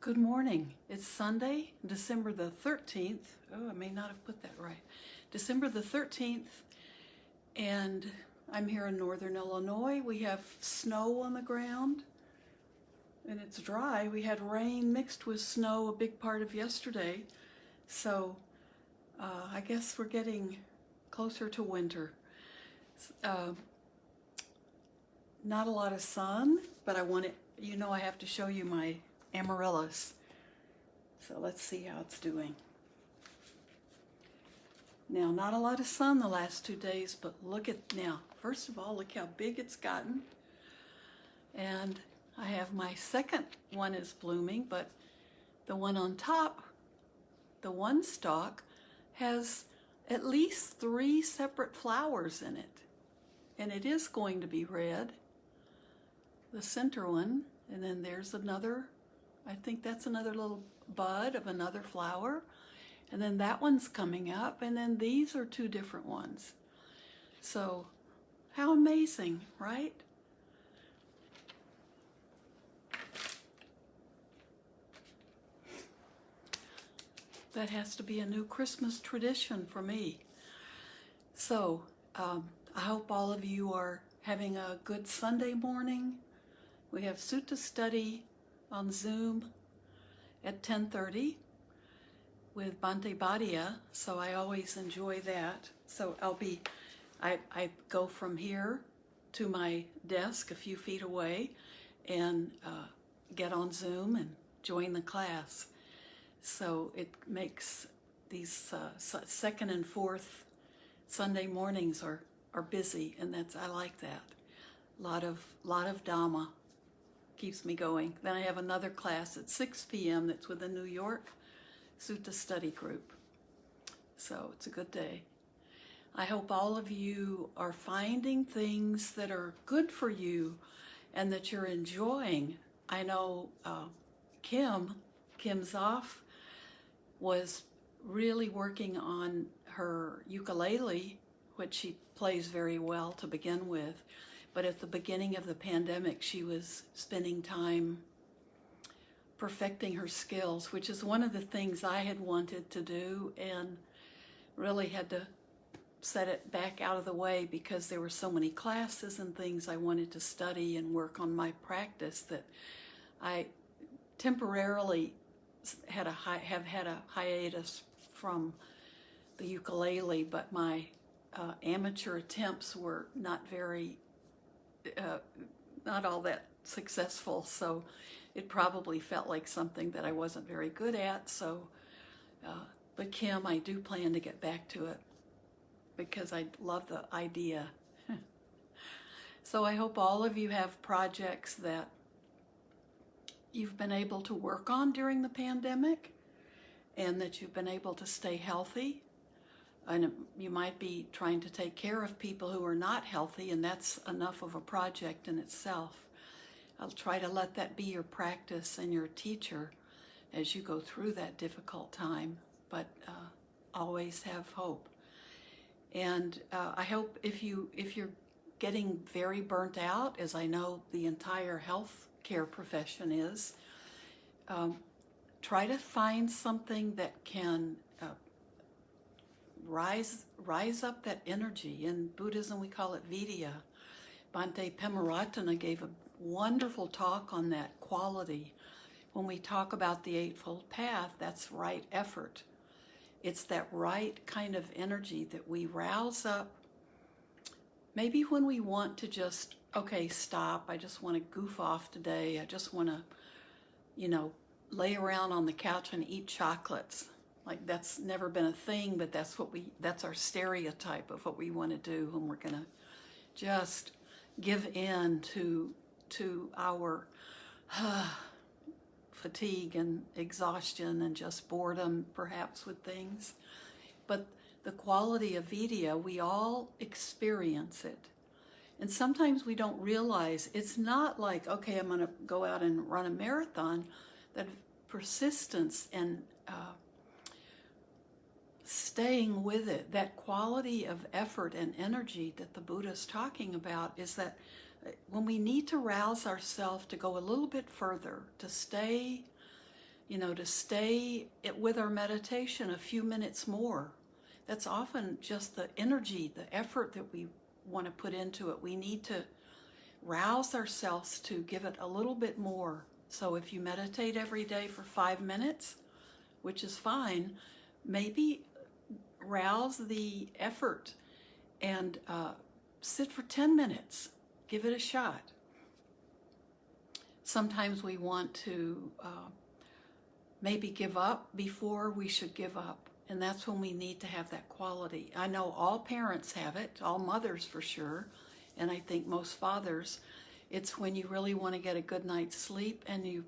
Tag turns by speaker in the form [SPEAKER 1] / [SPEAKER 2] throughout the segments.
[SPEAKER 1] Good morning. It's Sunday, December the 13th. Oh, I may not have put that right. December the 13th, and I'm here in northern Illinois. We have snow on the ground, and it's dry. We had rain mixed with snow a big part of yesterday, so I guess we're getting closer to winter. Not a lot of sun, but I have to show you my amaryllis. So let's see how it's doing. Now, not a lot of sun the last 2 days, but look at now. First of all, look how big it's gotten. And I have my second one is blooming, but the one on top, the one stalk, has at least 3 separate flowers in it. And it is going to be red, the center one, and then there's another. I think that's another little bud of another flower. And then that one's coming up. And then these are 2 different ones. So how amazing, right? That has to be a new Christmas tradition for me. So I hope all of you are having a good Sunday morning. We have Sutta study on Zoom at 10:30 with Bhante Bhatia, so I always enjoy that. So I go from here to my desk a few feet away and get on Zoom and join the class. So it makes these second and fourth Sunday mornings are busy, and I like that. A lot of Dhamma. Keeps me going. Then I have another class at 6 p.m. that's with the New York Sutta study group. So it's a good day. I hope all of you are finding things that are good for you and that you're enjoying. I know Kim Zoff was really working on her ukulele, which she plays very well to begin with. But at the beginning of the pandemic, she was spending time perfecting her skills, which is one of the things I had wanted to do and really had to set it back out of the way because there were so many classes and things I wanted to study and work on my practice that I temporarily have had a hiatus from the ukulele, but my amateur attempts were not all that successful, so it probably felt like something that I wasn't very good at. So, but Kim, I do plan to get back to it because I love the idea. So I hope all of you have projects that you've been able to work on during the pandemic and that you've been able to stay healthy. And you might be trying to take care of people who are not healthy, and that's enough of a project in itself. I'll try to let that be your practice and your teacher as you go through that difficult time, but always have hope. And I hope if you're getting very burnt out, as I know the entire health care profession is, try to find something that can rise up that energy. In Buddhism, we call it vidya. Bhante Pemaratana gave a wonderful talk on that quality. When we talk about the Eightfold Path, that's right effort. It's that right kind of energy that we rouse up. Maybe when we want to just, okay, stop. I just want to goof off today. I just want to, lay around on the couch and eat chocolates. Like that's never been a thing, but that's our stereotype of what we want to do when we're going to just give in to our fatigue and exhaustion and just boredom perhaps with things. But the quality of vidya, we all experience it. And sometimes we don't realize it's not like, okay, I'm going to go out and run a marathon. That persistence and staying with it, that quality of effort and energy that the Buddha is talking about, is that when we need to rouse ourselves to go a little bit further, to stay to stay with our meditation a few minutes more. That's often just the energy, the effort that we want to put into it. We need to rouse ourselves to give it a little bit more. So if you meditate every day for 5 minutes, which is fine, maybe rouse the effort and sit for 10 minutes. Give it a shot. Sometimes we want to maybe give up before we should give up. And that's when we need to have that quality. I know all parents have it, all mothers for sure, and I think most fathers. It's when you really want to get a good night's sleep and you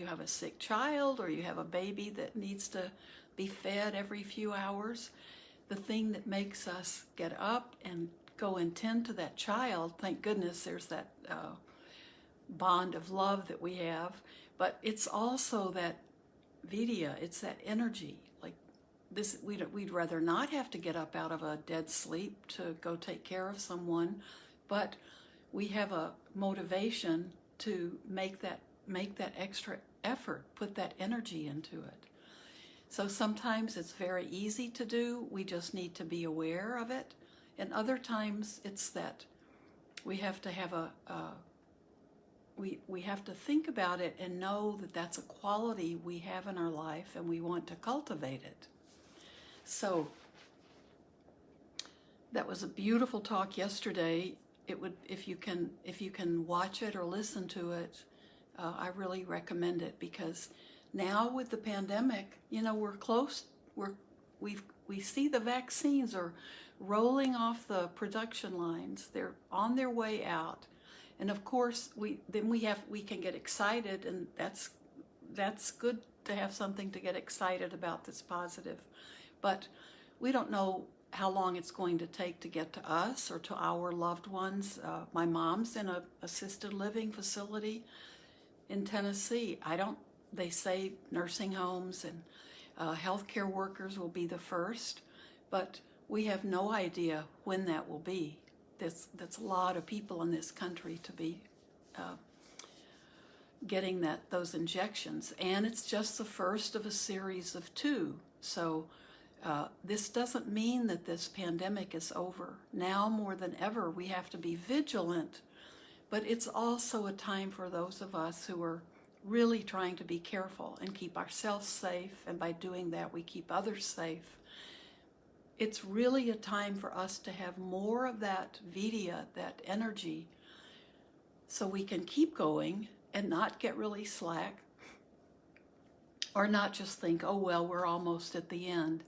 [SPEAKER 1] have a sick child or you have a baby that needs to be fed every few hours. The thing that makes us get up and go and tend to that child, thank goodness there's that bond of love that we have, but it's also that vidya, it's that energy. Like this, we'd rather not have to get up out of a dead sleep to go take care of someone, but we have a motivation to make that extra effort, put that energy into it. So sometimes it's very easy to do. We just need to be aware of it. And other times it's that we have to have we have to think about it and know that that's a quality we have in our life and we want to cultivate it. So that was a beautiful talk yesterday. It would, if you can watch it or listen to it, I really recommend it, because now with the pandemic, we're close. We see the vaccines are rolling off the production lines. They're on their way out, and of course we can get excited, and that's good to have something to get excited about that's positive. But we don't know how long it's going to take to get to us or to our loved ones. My mom's in a assisted living facility in Tennessee. They say nursing homes and healthcare workers will be the first, but we have no idea when that will be. That's a lot of people in this country to be getting those injections, and it's just the first of a series of 2. So this doesn't mean that this pandemic is over. Now more than ever, we have to be vigilant, but it's also a time for those of us who are really trying to be careful and keep ourselves safe, and by doing that, we keep others safe. It's really a time for us to have more of that vidya, that energy, so we can keep going and not get really slack, or not just think, oh, well, we're almost at the end.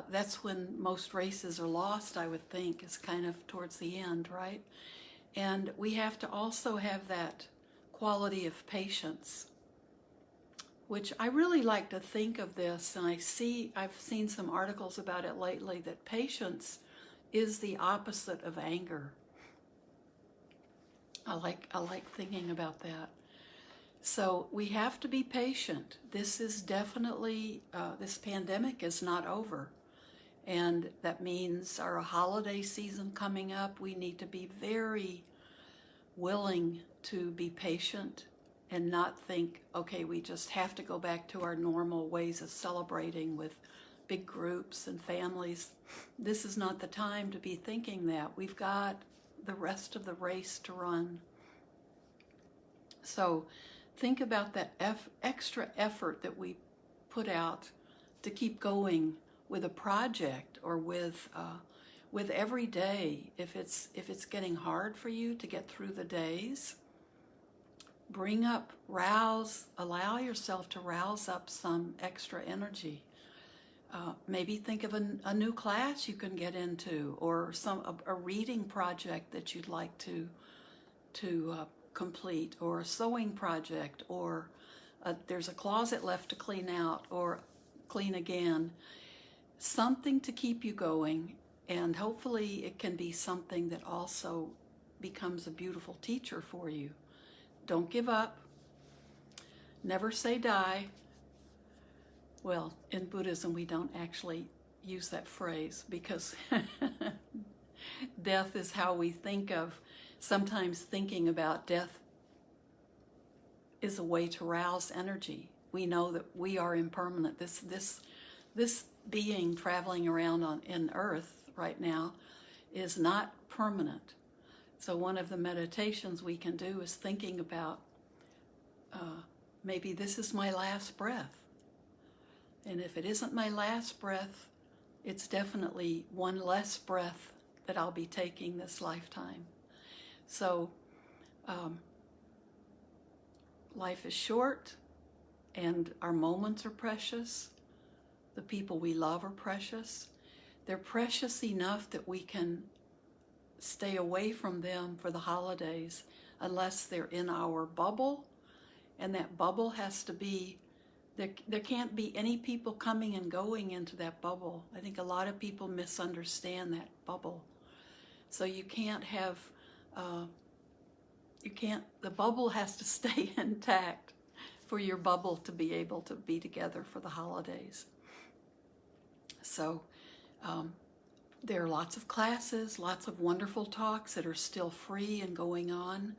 [SPEAKER 1] That's when most races are lost, I would think, is kind of towards the end, right? And we have to also have that quality of patience, which I really like to think of this, and I've seen some articles about it lately, that patience is the opposite of anger. I like thinking about that. So we have to be patient. This is definitely, this pandemic is not over. And that means our holiday season coming up, we need to be very willing to be patient and not think, okay, we just have to go back to our normal ways of celebrating with big groups and families. This is not the time to be thinking that. We've got the rest of the race to run. So think about that extra effort that we put out to keep going with a project, or with every day. If it's getting hard for you to get through the days, allow yourself to rouse up some extra energy. Maybe think of a new class you can get into, or a reading project that you'd like to complete, or a sewing project, or there's a closet left to clean out or clean again. Something to keep you going, and hopefully it can be something that also becomes a beautiful teacher for you. Don't give up. Never say die. Well, in Buddhism, we don't actually use that phrase, because death is how we think of. Sometimes thinking about death is a way to rouse energy. we know that we are impermanent. This being traveling around in Earth right now is not permanent. So one of the meditations we can do is thinking about maybe this is my last breath. And if it isn't my last breath, it's definitely one less breath that I'll be taking this lifetime. So life is short, and our moments are precious. The people we love are precious. They're precious enough that we can stay away from them for the holidays unless they're in our bubble, and that bubble has to be, there can't be any people coming and going into that bubble. I think a lot of people misunderstand that bubble. So you can't have, the bubble has to stay intact for your bubble to be able to be together for the holidays. So there are lots of classes, lots of wonderful talks that are still free and going on.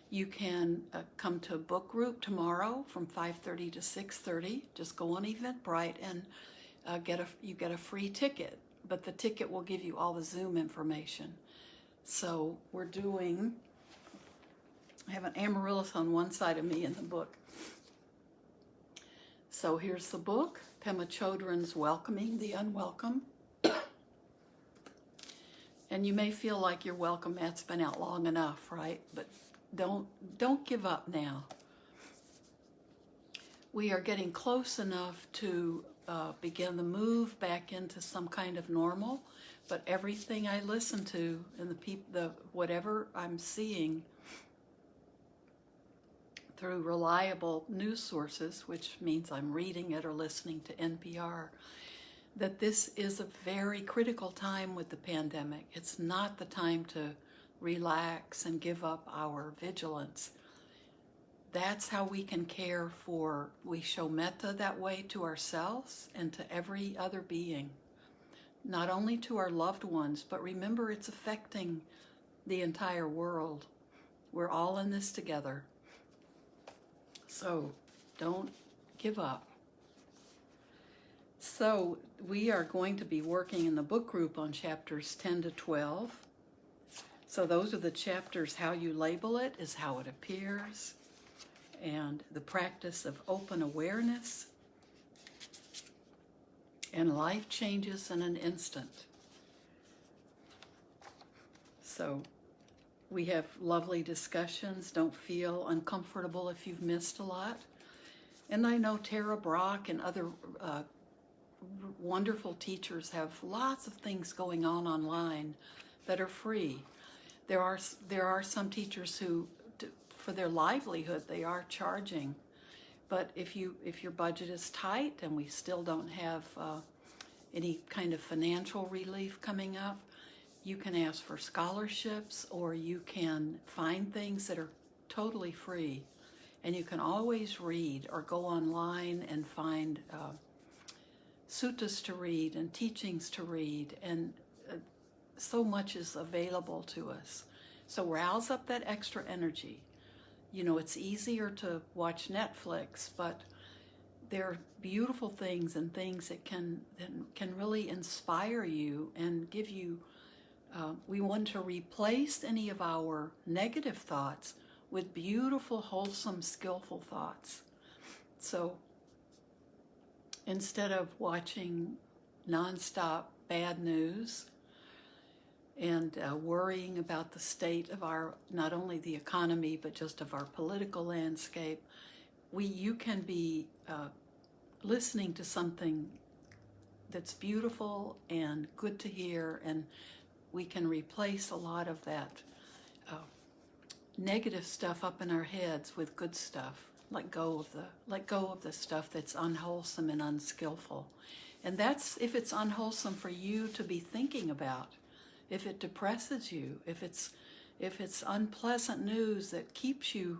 [SPEAKER 1] You can come to a book group tomorrow from 5:30 to 6:30. Just go on Eventbrite and you get a free ticket, but the ticket will give you all the Zoom information. So I have an amaryllis on one side of me in the book. So here's the book, Pema Chodron's Welcoming the Unwelcome. And you may feel like you're welcome, that's been out long enough, right? But don't give up now. We are getting close enough to begin the move back into some kind of normal, but everything I listen to and the whatever I'm seeing through reliable news sources, which means I'm reading it or listening to NPR, that this is a very critical time with the pandemic. It's not the time to relax and give up our vigilance. That's how we can care for, we show metta that way to ourselves and to every other being. Not only to our loved ones, but remember it's affecting the entire world. We're all in this together. So don't give up. So we are going to be working in the book group on chapters 10 to 12. So those are the chapters. How you label it is how it appears. And the practice of open awareness. And life changes in an instant. So we have lovely discussions. Don't feel uncomfortable if you've missed a lot. And I know Tara Brock and other wonderful teachers have lots of things going on online that are free. There are some teachers who, for their livelihood, they are charging. But if your budget is tight and we still don't have any kind of financial relief coming up, you can ask for scholarships, or you can find things that are totally free. And you can always read or go online and find suttas to read and teachings to read, and so much is available to us. So rouse up that extra energy. You know, it's easier to watch Netflix, but there are beautiful things and things that can really inspire you and give you, we want to replace any of our negative thoughts with beautiful, wholesome, skillful thoughts. So instead of watching nonstop bad news and worrying about the state of our, not only the economy, but just of our political landscape, you can be listening to something that's beautiful and good to hear, and we can replace a lot of that negative stuff up in our heads with good stuff. Let go of the stuff that's unwholesome and unskillful. And that's if it's unwholesome for you to be thinking about, if it depresses you, if it's unpleasant news that keeps you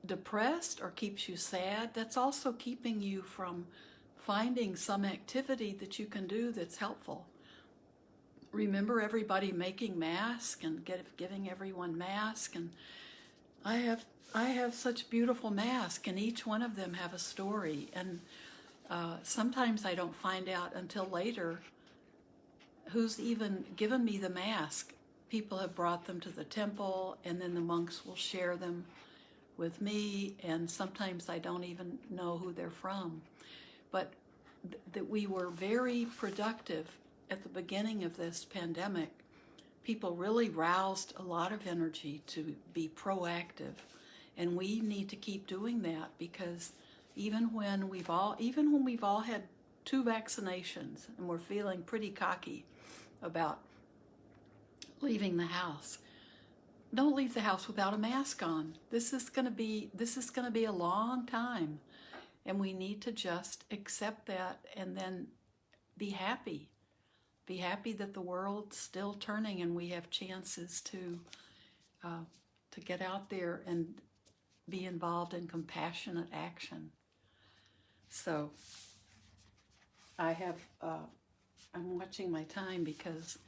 [SPEAKER 1] depressed or keeps you sad, that's also keeping you from finding some activity that you can do that's helpful. Remember everybody making masks and giving everyone masks, and I have such beautiful masks, and each one of them have a story. And sometimes I don't find out until later who's even given me the mask. People have brought them to the temple, and then the monks will share them with me, and sometimes I don't even know who they're from. But that we were very productive at the beginning of this pandemic. People really roused a lot of energy to be proactive, and we need to keep doing that, because even when we've all had 2 vaccinations and we're feeling pretty cocky about leaving the house, don't leave the house without a mask on. This is going to be a long time, and we need to just accept that and then be happy. Be happy that the world's still turning and we have chances to get out there and be involved in compassionate action. So I'm watching my time because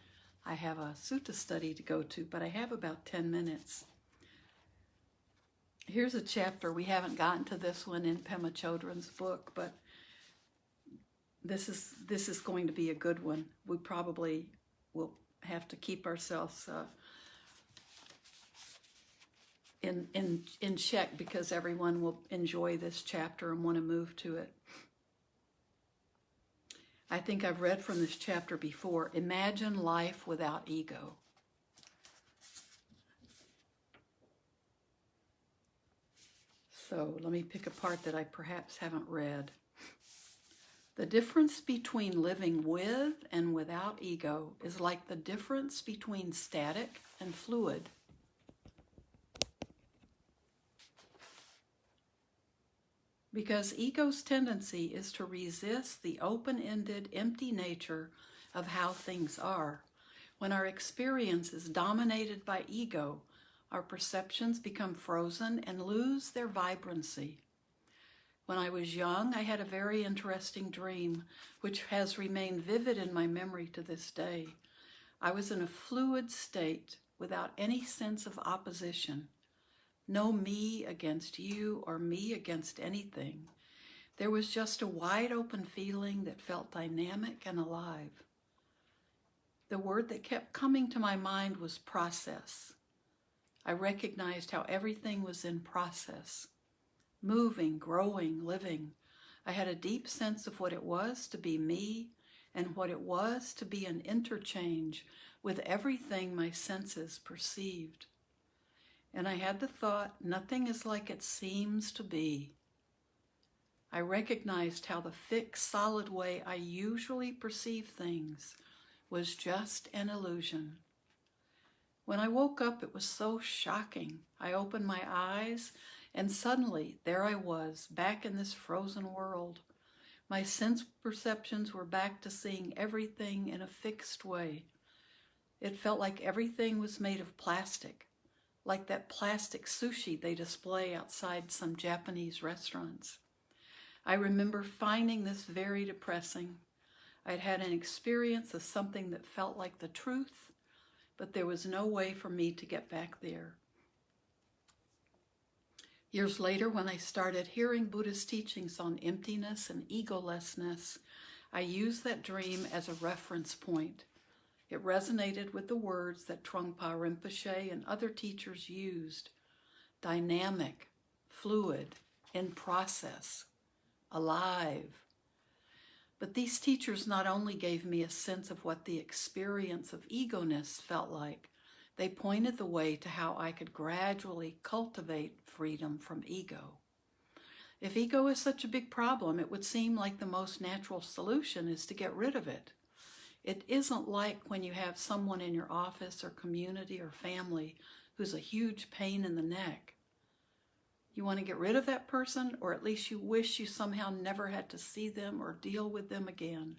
[SPEAKER 1] I have a sutta study to go to, but I have about 10 minutes. Here's a chapter. We haven't gotten to this one in Pema Chodron's book, but this is going to be a good one. We probably will have to keep ourselves in check, because everyone will enjoy this chapter and want to move to it. I think I've read from this chapter before. Imagine life without ego. So let me pick a part that I perhaps haven't read. The difference between living with and without ego is like the difference between static and fluid. Because ego's tendency is to resist the open-ended, empty nature of how things are. When our experience is dominated by ego, our perceptions become frozen and lose their vibrancy. When I was young, I had a very interesting dream, which has remained vivid in my memory to this day. I was in a fluid state without any sense of opposition. No me against you or me against anything. There was just a wide open feeling that felt dynamic and alive. The word that kept coming to my mind was process. I recognized how everything was in process. Moving, growing, living. I had a deep sense of what it was to be me and what it was to be an interchange with everything my senses perceived. And I had the thought, nothing is like it seems to be. I recognized how the fixed, solid way I usually perceive things was just an illusion. When I woke up, it was so shocking. I opened my eyes, and suddenly there I was, back in this frozen world. My sense perceptions were back to seeing everything in a fixed way. It felt like everything was made of plastic, like that plastic sushi they display outside some Japanese restaurants. I remember finding this very depressing. I'd had an experience of something that felt like the truth, but there was no way for me to get back there. Years later, when I started hearing Buddhist teachings on emptiness and egolessness, I used that dream as a reference point. It resonated with the words that Trungpa Rinpoche and other teachers used: dynamic, fluid, in process, alive. But these teachers not only gave me a sense of what the experience of ego-ness felt like, they pointed the way to how I could gradually cultivate freedom from ego. If ego is such a big problem, it would seem like the most natural solution is to get rid of it. It isn't like when you have someone in your office or community or family who's a huge pain in the neck. You want to get rid of that person, or at least you wish you somehow never had to see them or deal with them again.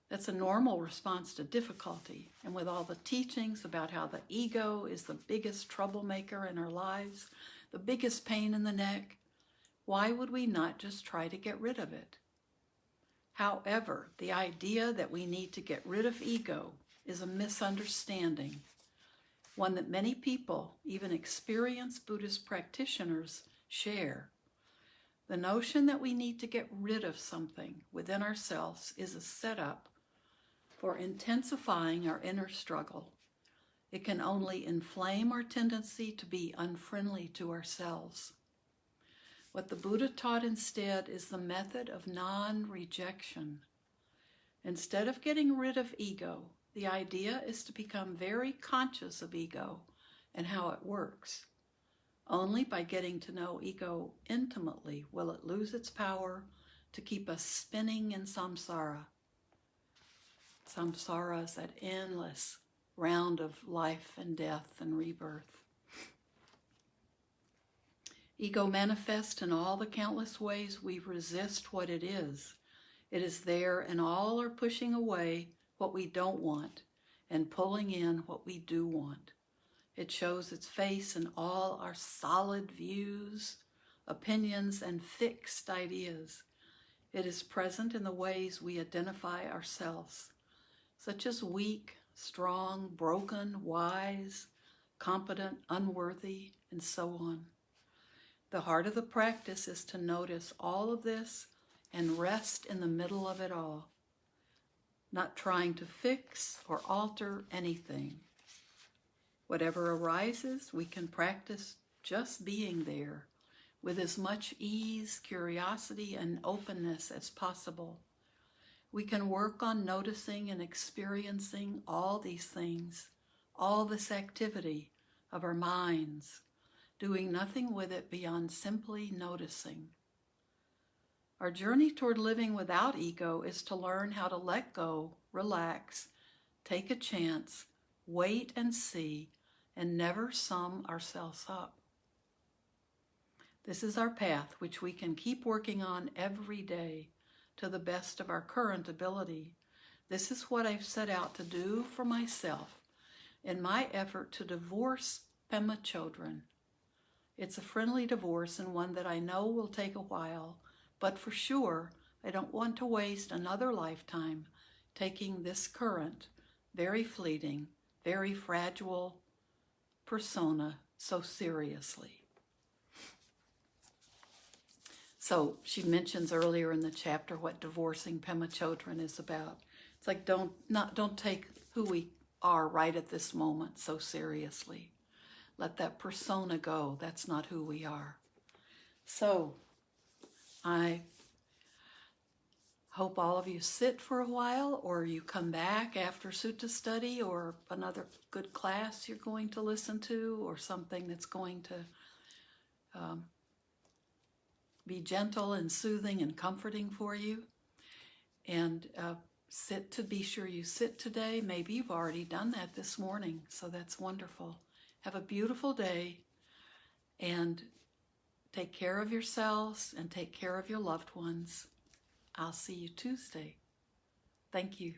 [SPEAKER 1] That's a normal response to difficulty. And with all the teachings about how the ego is the biggest troublemaker in our lives, the biggest pain in the neck, why would we not just try to get rid of it? However, the idea that we need to get rid of ego is a misunderstanding. one that many people, even experienced Buddhist practitioners, share. The notion that we need to get rid of something within ourselves is a setup for intensifying our inner struggle. It can only inflame our tendency to be unfriendly to ourselves. What the Buddha taught instead is the method of non-rejection. Instead of getting rid of ego, the idea is to become very conscious of ego and how it works. Only by getting to know ego intimately will it lose its power to keep us spinning in samsara. Samsara is that endless round of life and death and rebirth. Ego manifests in all the countless ways we resist what it is. It is there in all our pushing away what we don't want and pulling in what we do want. It shows its face in all our solid views, opinions, and fixed ideas. It is present in the ways we identify ourselves, such as weak, strong, broken, wise, competent, unworthy, and so on. The heart of the practice is to notice all of this and rest in the middle of it all, not trying to fix or alter anything. Whatever arises, we can practice just being there with as much ease, curiosity, and openness as possible. We can work on noticing and experiencing all these things, all this activity of our minds, doing nothing with it beyond simply noticing. Our journey toward living without ego is to learn how to let go, relax, take a chance, wait and see, and never sum ourselves up. This is our path, which we can keep working on every day to the best of our current ability. This is what I've set out to do for myself in my effort to divorce Pema Chodron. It's a friendly divorce and one that I know will take a while, but for sure, I don't want to waste another lifetime taking this current, very fleeting, very fragile persona so seriously. So she mentions earlier in the chapter what divorcing Pema Chodron is about. It's like don't take who we are right at this moment so seriously. Let that persona go. That's not who we are. So I hope all of you sit for a while, or you come back after sutta study, or another good class you're going to listen to, or something that's going to be gentle and soothing and comforting for you. And sit to be sure you sit today. Maybe you've already done that this morning, so that's wonderful. Have a beautiful day, and take care of yourselves and take care of your loved ones. I'll see you Tuesday. Thank you.